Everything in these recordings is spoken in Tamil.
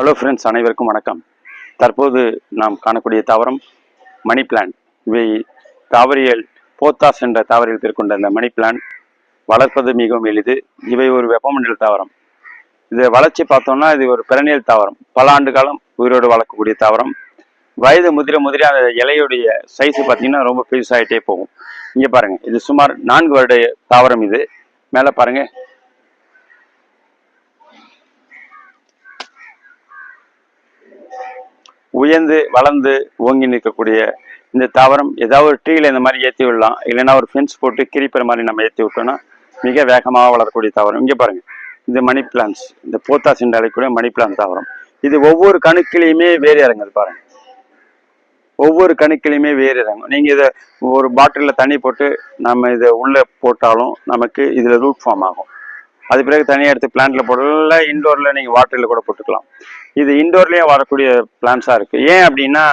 ஹலோ ஃப்ரெண்ட்ஸ், அனைவருக்கும் வணக்கம். தற்போது நாம் காணக்கூடிய தாவரம் மணி பிளான்ட். இவை தாவரியல் போத்தாஸ் என்ற தாவரியல் பேர் கொண்ட இந்த மணி பிளான்ட் வளர்ப்பது மிகவும் எளிது. இவை ஒரு வெப்பமண்டல தாவரம். இதை வளர்ச்சி பார்த்தோம்னா இது ஒரு பெரனியல் தாவரம், பல ஆண்டு காலம் உயிரோடு வளர்க்கக்கூடிய தாவரம். வயது முதிர அந்த இலையுடைய சைஸ் பார்த்தீங்கன்னா ரொம்ப பெருசாகிட்டே போகும். இங்கே பாருங்க, இது சுமார் 4 வருட தாவரம். இது மேலே பாருங்க, உயர்ந்து வளர்ந்து ஓங்கி நிற்கக்கூடிய இந்த தாவரம் ஏதாவது ஒரு ட்ரீல இந்த மாதிரி ஏற்றி விடலாம், இல்லைன்னா ஒரு ஃபென்ஸ் போட்டு கிரிப்பர் மாதிரி நம்ம ஏற்றி விட்டோம்னா மிக வேகமாக வளரக்கூடிய தாவரம். இங்கே பாருங்க, இந்த மணி பிளான்ஸ், இந்த போத்தாஸ் என்று அழைக்கக்கூடிய மணி பிளான்ட் தாவரம். இது ஒவ்வொரு கணுக்கிலையுமே வேறு இறங்குது பாருங்க, ஒவ்வொரு கணுக்கிலையுமே வேறு இறங்கும். நீங்க இதை ஒரு பாட்டிலில் தண்ணி போட்டு நம்ம இதை உள்ள போட்டாலும் நமக்கு இதுல ரூட் ஃபார்ம் ஆகும். அது பிறகு தனியாக எடுத்து பிளான்ட்ல போடல, இண்டோர்ல நீங்க வாட்டர்ல கூட போட்டுக்கலாம். இது இண்டோர்லயே வரக்கூடிய பிளான்ஸா இருக்கு. ஏன் அப்படின்னா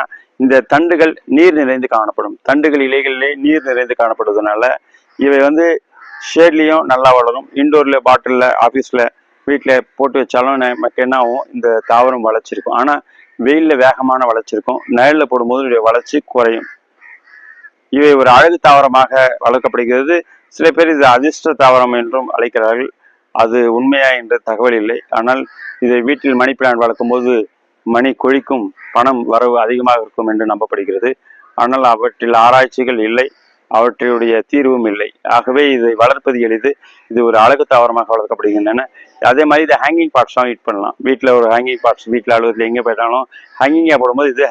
இந்த தண்டுகள் நீர் நிறைந்து காணப்படும், தண்டுகள் இலைகளிலே நீர் நிறைந்து காணப்படுவதனால இவை ஷேட்லயும் நல்லா வளரும். இண்டோர்ல பாட்டில்ல ஆஃபீஸ்ல வீட்டில் போட்டு வச்சாலும் நமக்கு என்ன ஆகும், இந்த தாவரம் வளர்ச்சிருக்கும். ஆனா வெயில்ல வேகமான வளர்ச்சிருக்கும், நிழலில் போடும்போது இதோடைய வளர்ச்சி குறையும். இவை ஒரு அழகு தாவரமாக வளர்க்கப்படுகிறது. சில பேர் இது அதிர்ஷ்ட தாவரம் என்றும் அழைக்கிறார்கள். அது உண்மையா என்ற தகவல் இல்லை. ஆனால் இதை வீட்டில் மணி பிளான்ட் வளர்க்கும் போது மணி கொழிக்கும், பணம் வரவு அதிகமாக இருக்கும் என்று நம்பப்படுகிறது. ஆனால் அவற்றில் ஆராய்ச்சிகள் இல்லை, அவற்றுடைய தீர்வும் இல்லை. ஆகவே இதை வளர்ப்பது எளிது. இது ஒரு அழகு தாவரமாக வளர்க்கப்படுகின்றன. அதே மாதிரி இதை ஹேங்கிங் பாட்ஸ்லாம் யூஸ் பண்ணலாம். வீட்டில் ஒரு ஹேங்கிங் பாட்ஸ், வீட்டில் அலுவலகத்தில் எங்கே போயிட்டாலும் ஹேங்கிங்காக போடும்போது இது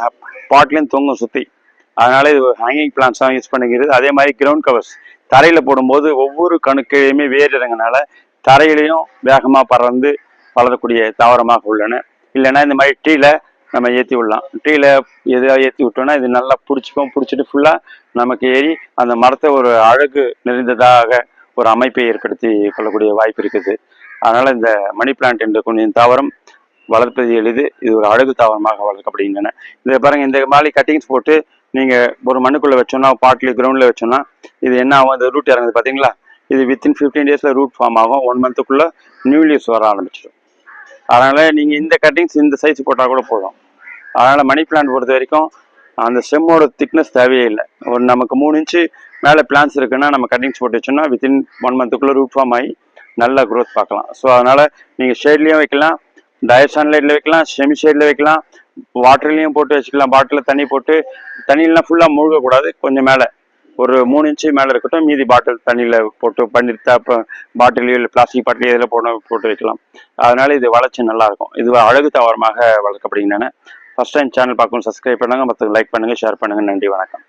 பாட்லேயும் தொங்கும் சுற்றி. அதனால இது ஹேங்கிங் பிளான்ட்ஸாக யூஸ் பண்ணிக்கிறது. அதே மாதிரி கிரவுண்ட் கவர்ஸ் தரையில் போடும்போது ஒவ்வொரு கணுக்கையுமே வேர் இறங்கினால தரையிலையும் வேகமாக பறந்து வளரக்கூடிய தாவரமாக உள்ளன. இல்லைன்னா இந்த மாதிரி ட்ரீல நம்ம ஏற்றி விடலாம். ட்ரீல எதாவது ஏற்றி விட்டோம்னா இது நல்லா பிடிச்சிக்கும். பிடிச்சிட்டு ஃபுல்லாக நமக்கு ஏறி அந்த மரத்தை ஒரு அழகு நிறைந்ததாக ஒரு அமைப்பை ஏற்படுத்தி கொள்ளக்கூடிய வாய்ப்பு இருக்குது. அதனால இந்த மணி பிளான்ட் என்ற கொஞ்சம் தாவரம் வளர்ப்பது எளிது. இது ஒரு அழகு தாவரமாக வளர்க்கப்படுகின்றன. இதை பாருங்க, இந்த மாதிரி கட்டிங்ஸ் போட்டு நீங்க ஒரு மண்ணுக்குள்ள வச்சோம்னா, பாட்டில் கிரவுண்ட்ல வச்சோம்னா இது என்ன ஆகும், இந்த ரூட் இறங்குது பார்த்தீங்களா, இது வித்தின் 15 டேஸ்ல ரூட் ஃபார்ம் ஆகும். 1 மந்த்துக்குள்ள நியூ லீவ்ஸ் வர ஆரம்பிச்சிடும். அதனால நீங்க இந்த கட்டிங்ஸ் இந்த சைஸ் போட்டால் கூட போதும். அதனால மணி பிளான்ட் பொறுத்த வரைக்கும் அந்த ஸ்டெம்மோட திக்னஸ் தேவையே இல்லை. ஒரு நமக்கு 3 இன்ச்சு மேலே பிளான்ஸ் இருக்குன்னா நம்ம கட்டிங்ஸ் போட்டு வச்சோம்னா வித்தின் 1 மந்த்துக்குள்ள ரூட் ஃபார்ம் ஆகி நல்ல க்ரோத் பார்க்கலாம். ஸோ அதனால நீங்க ஷேட்லயும் வைக்கலாம், டைரக்ட் சன்லைட்ல வைக்கலாம், செமி ஷேட்ல வைக்கலாம், வாட்டர்லையும் போட்டு வச்சுக்கலாம். பாட்டில் தண்ணி போட்டு, தண்ணியெல்லாம் ஃபுல்லாக மூழ்கக்கூடாது, கொஞ்சம் மேலே ஒரு 3 இன்ச்சு மேலே இருக்கட்டும். மீதி பாட்டில் தண்ணியில் போட்டு பண்ணிருத்தா பாட்டிலையோ இல்லை பிளாஸ்டிக் பாட்டிலையோ இதில் போட்டு வைக்கலாம். அதனால இது வளர்ச்சி நல்லா இருக்கும். இது அழகு தாவரமாக வளர்க்கப்படுகின்றன. ஃபர்ஸ்ட் டைம் சேனல் பார்க்கணும், சப்ஸ்கிரைப் பண்ணுங்க, மற்றவங்க லைக் பண்ணுங்க, ஷேர் பண்ணுங்க. நன்றி, வணக்கம்.